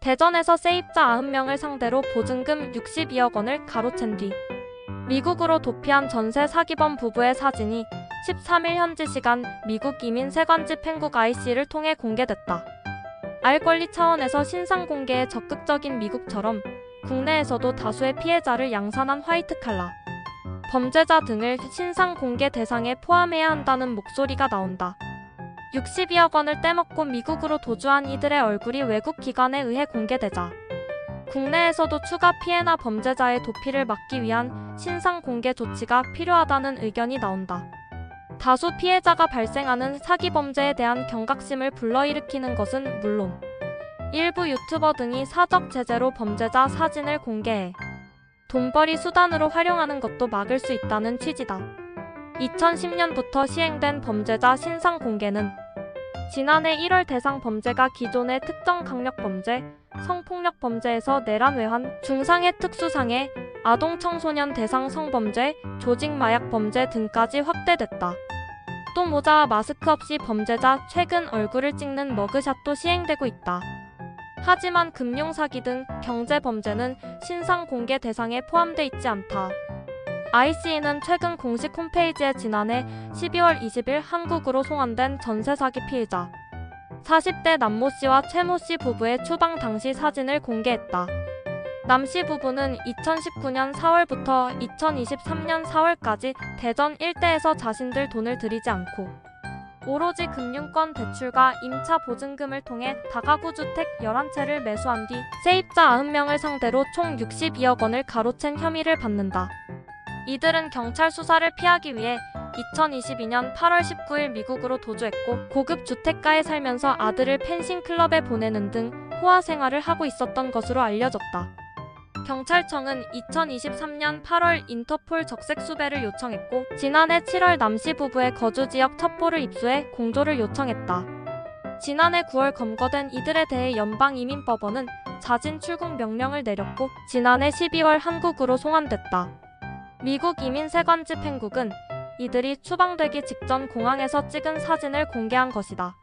대전에서 세입자 90명을 상대로 보증금 62억 원을 가로챈 뒤 미국으로 도피한 전세 사기범 부부의 사진이 13일 현지 시간 미국 이민 세관지 펜국 IC를 통해 공개됐다. 알 권리 차원에서 신상 공개에 적극적인 미국처럼 국내에서도 다수의 피해자를 양산한 화이트칼라 범죄자 등을 신상 공개 대상에 포함해야 한다는 목소리가 나온다. 62억 원을 떼먹고 미국으로 도주한 이들의 얼굴이 외국 기관에 의해 공개되자 국내에서도 추가 피해나 범죄자의 도피를 막기 위한 신상 공개 조치가 필요하다는 의견이 나온다. 다수 피해자가 발생하는 사기 범죄에 대한 경각심을 불러일으키는 것은 물론 일부 유튜버 등이 사적 제재로 범죄자 사진을 공개해 돈벌이 수단으로 활용하는 것도 막을 수 있다는 취지다. 2010년부터 시행된 범죄자 신상 공개는 지난해 1월 대상 범죄가 기존의 특정 강력범죄, 성폭력 범죄에서 내란 외환, 중상해 특수상해, 아동 청소년 대상 성범죄, 조직 마약 범죄 등까지 확대됐다. 또 모자와 마스크 없이 범죄자 최근 얼굴을 찍는 머그샷도 시행되고 있다. 하지만 금융사기 등 경제범죄는 신상 공개 대상에 포함돼 있지 않다. IC는 최근 공식 홈페이지에 지난해 12월 20일 한국으로 송환된 전세 사기 피해자 40대 남모 씨와 최모 씨 부부의 추방 당시 사진을 공개했다. 남 씨 부부는 2019년 4월부터 2023년 4월까지 대전 일대에서 자신들 돈을 들이지 않고 오로지 금융권 대출과 임차 보증금을 통해 다가구 주택 11채를 매수한 뒤 세입자 90명을 상대로 총 62억 원을 가로챈 혐의를 받는다. 이들은 경찰 수사를 피하기 위해 2022년 8월 19일 미국으로 도주했고 고급 주택가에 살면서 아들을 펜싱 클럽에 보내는 등 호화 생활을 하고 있었던 것으로 알려졌다. 경찰청은 2023년 8월 인터폴 적색 수배를 요청했고 지난해 7월 남씨 부부의 거주지역 첩보를 입수해 공조를 요청했다. 지난해 9월 검거된 이들에 대해 연방이민법원은 자진 출국 명령을 내렸고 지난해 12월 한국으로 송환됐다. 미국 이민세관지 펜국은 이들이 추방되기 직전 공항에서 찍은 사진을 공개한 것이다.